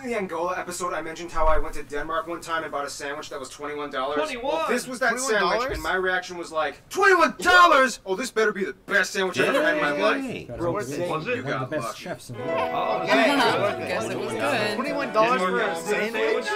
in the Angola episode, I mentioned how I went to Denmark one time and bought a sandwich that was $21. 21. Well, this was that $21? sandwich, and my reaction was like, $21? Oh, this better be the best sandwich I've ever had in my life. Bro, Was it? You one of the got best lucky. chefs in the world. Oh, Yeah, I guess it was good. $21 for a sandwich?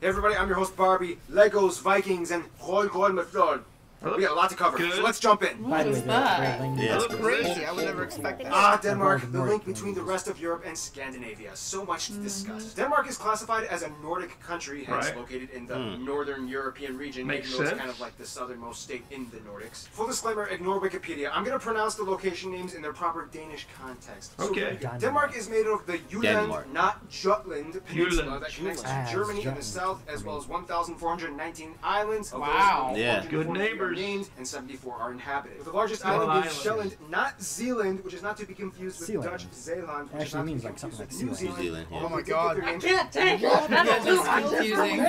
Hey everybody, I'm your host Barbie, Legos, Vikings, and Roy Method. We got a lot to cover, so let's jump in. By the way, was that? That looks crazy. I would never expect that. Ah, Denmark, the link between the rest of Europe and Scandinavia. So much to discuss. Denmark is classified as a Nordic country, hence located in the northern European region, Makes even though it's sense. kind of like the southernmost state in the Nordics. Full disclaimer, ignore Wikipedia. I'm going to pronounce the location names in their proper Danish context. Okay. So, Denmark is made of the Jutland, not Jutland Peninsula that connects to Germany in the south, as well as 1,419 islands. Of Wow. those, Yeah. 144 Good neighbors. named, and 74 are inhabited. With the largest island being island. Scheland, not Zealand, which is not to be confused with Zealand. Dutch Zeeland, which is Actually not to means be like something confused like with New Zealand. Zealand. Zealand, yeah. Oh my Although god. they did Can't take it. That's too confusing.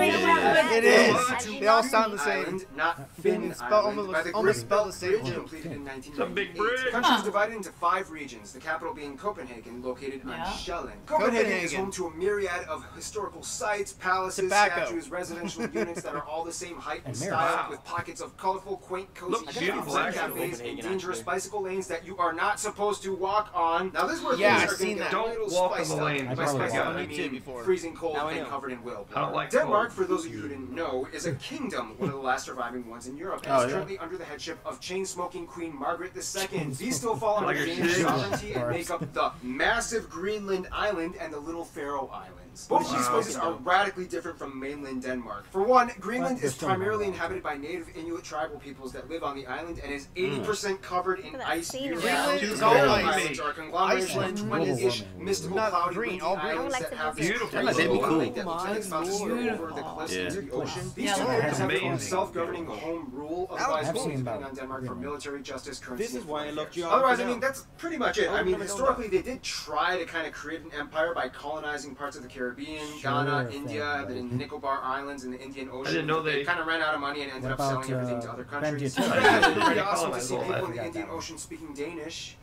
It is. They all sound the Island, same. not Finn It's spelled Island, almost- by the almost Great spelled the Belt same Bridge, too. completed in It's a big 1998. bridge. The country is divided into 5 regions, the capital being Copenhagen, located on Yeah. Sjælland. Copenhagen is Copenhagen. home to a myriad of historical sites, palaces, Tobacco. statues, residential units that are all the same height and And style, mirrors. with pockets of colorful, quaint, cozy, Looks beautiful, food actually. cafes and dangerous bicycle lanes that you are not supposed to walk on. Now this is where Yeah, things I've are going seen to get that. a little Don't walk on spiced the up. lanes. By I probably spiced got up, it. I On YouTube mean before. freezing cold Now I and know. covered in will. I don't like Denmark, cold. for those of you who didn't know, is a kingdom, one of the last surviving ones in Europe, and Oh, is yeah. currently under the headship of chain-smoking Queen Margaret II. These still fall under Like her Danish shit. sovereignty and make up the massive Greenland island and the little Faroe Islands. Both of these places are radically different from mainland Denmark. For one, Greenland is primarily inhabited by native Inuit tribal peoples that live on the island and is 80% covered in Look at that ice sea year-round. Greenland The is all Faroe ice. Islands are a conglomeration of Iceland. 20-ish Global mystical Not cloudy green, windy all green. islands I would that like have to this visit crazy That'd be little cool. lake that looks like it's about to spill over the Beautiful. cliffs Yeah. into the ocean. These Yeah, two that's areas have their own amazing. self-governing home rule, otherwise I've ruled seen depending about on Denmark for Greenland. military justice, currency, This is and why I foreign looked you affairs. up Otherwise, for I mean, now. that's pretty much it. I mean, never know historically, they did try to kind of create an empire by colonizing parts of the Caribbean, Ghana, India, the Nicobar Islands, and the Indian Ocean. I didn't know they kind of ran out of money and ended What up selling about, everything to other countries. Benji? It's pretty Yeah, awesome to see colonized all people in that. the Indian Ocean speaking Danish.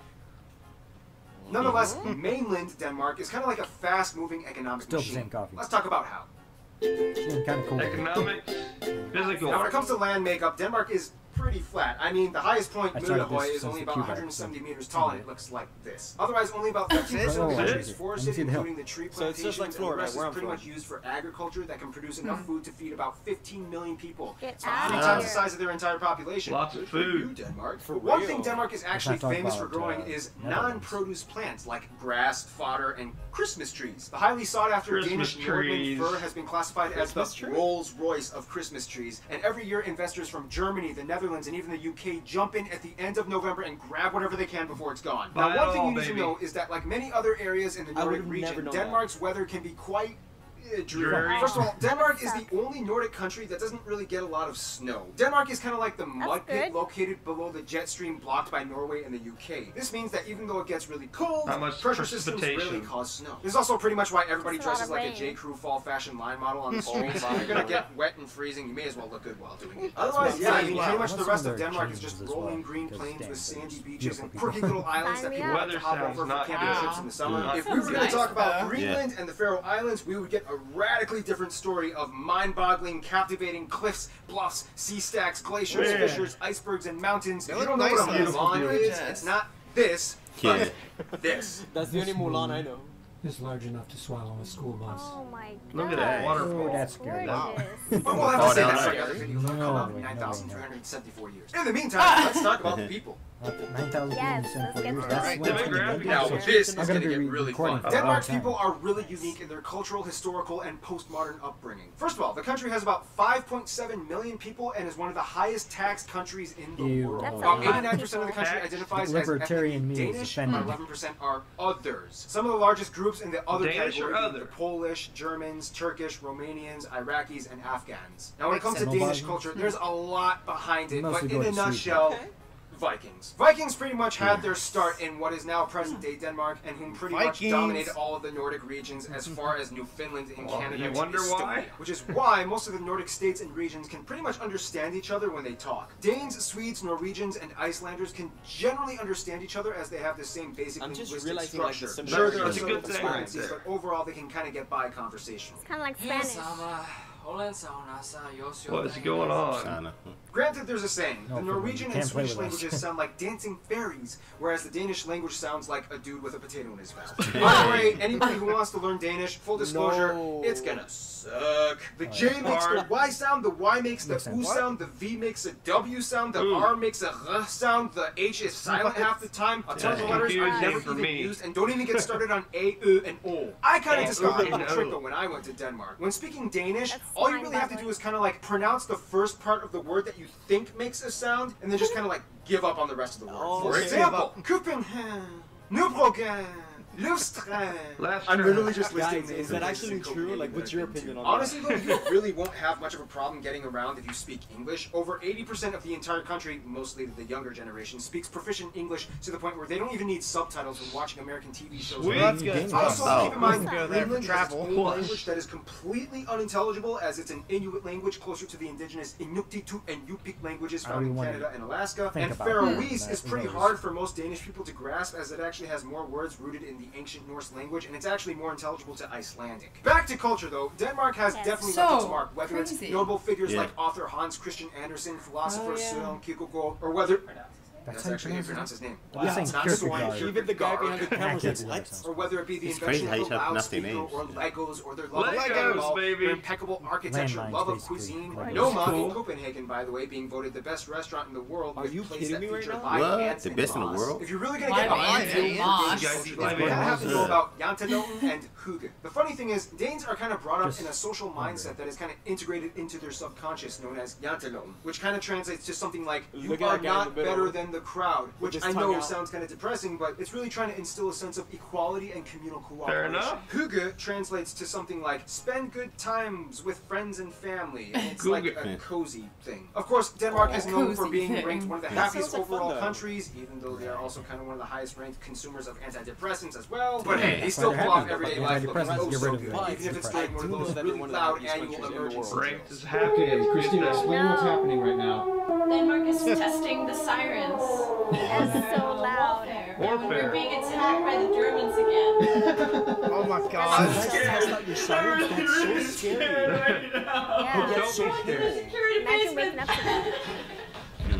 Nonetheless, mainland Denmark is kind of like a fast-moving economic Still the machine. same coffee. Let's talk about how. Kind of cool. Economics, physical. Now, when it comes to land makeup, Denmark is pretty flat. I mean, the highest point, I started Mødehoy, this is only since about the Cuba 170 meters tall, and it looks like this. Otherwise, only about 15% of the That's country it? is Let me forested, see the hill. including the tree So it's just plantations, like and the Florida, rest where is I'm pretty from. much used for agriculture that can produce enough food to feed about 15 million people. Get It's out 3 of times here. the size of their entire population. Lots of Good for you, food. Denmark. For One real. thing Denmark is actually talk famous for about, growing is Netherlands. non-produce plants like grass, fodder, and Christmas trees. The highly sought-after Christmas Danish Nordland trees. fir has been classified as the Christmas tree? Rolls-Royce of Christmas trees, and every year investors from Germany, the Netherlands, and even the UK jump in at the end of November and grab whatever they can before it's gone. Buy Now, it one thing all, you need to baby. know is that, like many other areas in the I Nordic would've region, never known Denmark's weather can be quite dreary. Dreary. First of all, Denmark is the only Nordic country that doesn't really get a lot of snow. Denmark is kind of like the mud pit good. located below the jet stream blocked by Norway and the UK. This means that even though it gets really cold, Not much pressure systems precipitation. rarely cause snow. This is also pretty much why everybody It's a lot dresses of like a rain. J. Crew fall fashion line model on the streets. my You're gonna God. get wet and freezing. You may as well look good while doing it. Otherwise, yeah, I mean, pretty much the rest of Denmark is just rolling green plains with sandy beaches and quirky little islands that Sign me people up. like to Weather hop sounds over for not camping good. trips in the summer. Not If we were going to nice, talk about though. Greenland and the Faroe Islands, we would get a radically different story of mind-boggling, captivating cliffs, bluffs, sea stacks, glaciers, Yeah. fissures, icebergs, and mountains. They If you look don't know nice, what a though. Mulan is, Gorgeous. it's not this, Yeah. but this. That's the only Mulan I know. Is large enough to swallow a school bus. Oh my god. Look at that Oh, waterfall. that's scary. Gorgeous. But we'll have Oh, to say down that for there. the other video. They'll come out in No, 9,374 years. In the meantime, let's talk about the people. 9,000 Yes, years. let's get to That's it. when it's Demographic. gonna be. Now, So this is I'm going gonna to be get really recording fun. for a long Denmark's time. people are really unique in their cultural, historical, and postmodern upbringing. First of all, the country has about 5.7 million people and is one of the highest taxed countries in the Ew. world. That's a About lot of 89% of the country people. identifies The as libertarian ethnically me is Danish, offended. and 11% are others. Some of the largest groups in the other Danish or category are other? the Polish, Germans, Turkish, Romanians, Iraqis, and Afghans. Now, when it comes to Makes sense. Danish culture, there's a lot behind it, but Mostly in go a to sleep. nutshell, Vikings. Vikings pretty much had their start in what is now present-day Denmark, and whom pretty much dominated all of the Nordic regions as far as Newfoundland and Canada. You wonder why? Which is why most of the Nordic states and regions can pretty much understand each other when they talk. Danes, Swedes, Norwegians, and Icelanders can generally understand each other as they have the same basic linguistic structure. Sure, there are some discrepancies, but overall they can kind of get by conversationally. It's kind of like Spanish. What is going on? Granted, there's a saying. No, The Norwegian and can't play Swedish with us. languages sound like dancing fairies, whereas the Danish language sounds like a dude with a potato in his mouth. By the way, anybody who wants to learn Danish, full disclosure, it's gonna suck. The J makes the Y sound, the Y makes the U sound, the V makes a W sound, the R makes a R sound, the H is silent half the time, a ton of letters are never even used, and don't even get started on A, U, and O. I kind of discovered a trick when I went to Denmark. When speaking Danish, all you really have to do is kind of like pronounce the first part of the word that you think makes a sound, and then just kind of like give up on the rest of the word. For example, Copenhagen, Newbrogen, Lustren. I'm literally just listing names. Is that actually true? Like, what's your opinion on that? Honestly, though, you really won't have much of a problem getting around if you speak English. Over 80% of the entire country, mostly the younger generation, speaks proficient English to the point where they don't even need subtitles when watching American TV shows. Well, that's good. Also, keep in mind, Go there for Greenland has its travel. own language that is completely unintelligible, as it's an Inuit language closer to the indigenous Inuktitut and Yupik languages found in Canada and Alaska. And Faroese is pretty hard for most Danish people to grasp, as it actually has more words rooted in the ancient Norse language, and it's actually more intelligible to Icelandic. Back to culture, though, Denmark has definitely left its mark, whether it's notable figures like author Hans Christian Andersen, philosopher Søren Kierkegaard, or whether... That's actually how you pronounce his name. Wow. Even the guy behind the camera says what? Or whether it be the invention of the loudspeaker, or Legos, or their love of basketball, their impeccable architecture, love of cuisine. Noma in Copenhagen, by the way, being voted the best restaurant in the world. Are you kidding me right now? What? The best in the world? If you're really going to get behind it, you kind of have to know about Janteloven and Hygge. The funny thing is, Danes are kind of brought up in a social mindset that is kind of integrated into their subconscious, known as Janteloven, which kind of translates to something like, you are not better than the crowd, which I know sounds kind of depressing, but it's really trying to instill a sense of equality and communal cooperation. Fair enough. Hygge translates to something like spend good times with friends and family, and it's like a cozy thing. Of course, Denmark is known for being ranked one of the happiest overall countries, even though they are also kind of one of the highest ranked consumers of antidepressants as well. But hey, they still pull off everyday life looking oh so good, even if it's during one of those really loud annual emergencies. Ranked is happy. Okay, Christina, explain what's happening right now. Denmark is testing the sirens. That's so loud. We're being attacked by the Germans again. Oh my god. That's not your sirens. That's so scary. Yeah. That's so scary. Security Imagine waking up to that.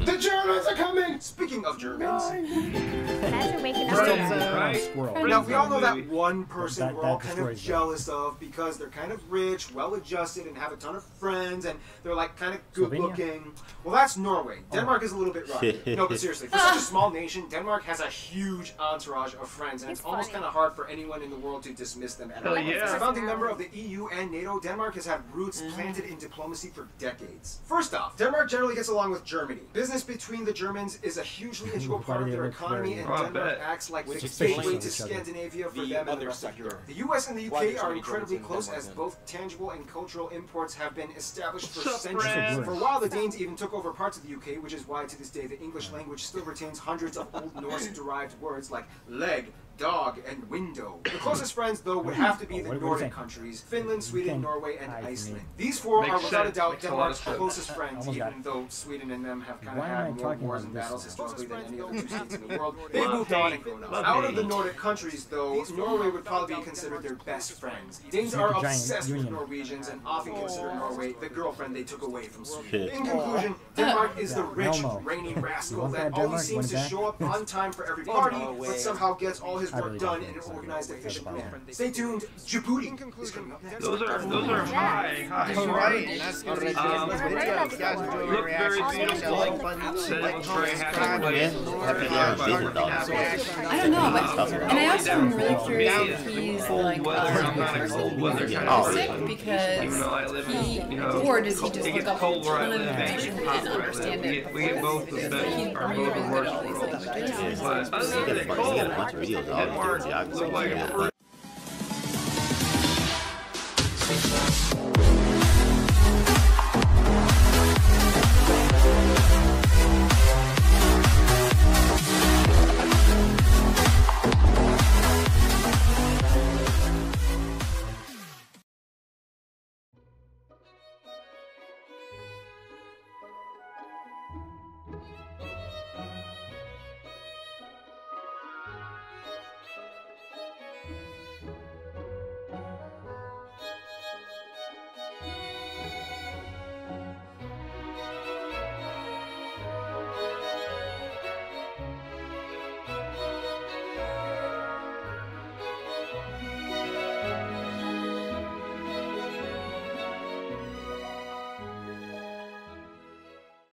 The Germans are coming! Speaking of Germans. Imagine waking up to that. Squirrel. Now, we all know that one person we're all kind of jealous of because they're kind of rich, well-adjusted, and have a ton of friends, and they're like kind of good-looking. Well, that's Norway. Denmark is a little bit rough. No, but seriously, for such a small nation, Denmark has a huge entourage of friends, and it's almost kind of hard for anyone in the world to dismiss them at all. As a founding member of the EU and NATO, Denmark has had roots planted in diplomacy for decades. First off, Denmark generally gets along with Germany. Business between the Germans is a hugely integral part of their economy, and Denmark acts like the gateway to Scandinavia for them and the rest of Europe. The US and the UK are incredibly close, as both tangible and cultural imports have been established for centuries. For a while, the Danes even took over parts of the UK, which is why to this day the English language still retains hundreds of Old Norse-derived words like leg, dog, and window. The closest friends, though, would have to be the Nordic countries: Finland, Sweden, Norway, and Iceland. These four are without a doubt Denmark's closest friends, even though Sweden and them have kind of had more wars and battles historically than any other two states in the world. They've moved on and grown up. Out of the Nordic countries, though, Norway would probably be considered their best friends. Danes are obsessed with Norwegians and often consider Norway the girlfriend they took away from Sweden. In conclusion, Denmark is the rich, rainy rascal that always seems to show up on time for every party, but somehow gets all his work done in an organized, efficient manner. Stay tuned. Djibouti is coming up next. Those are high. Alright, that's good. Look very beautiful. Said very happy. I don't know, but, and I also am really curious if he's like sick because he, or does he just look up a ton of information and understand it? We get both the best, or both the worst. But other than cold, Denmark looked like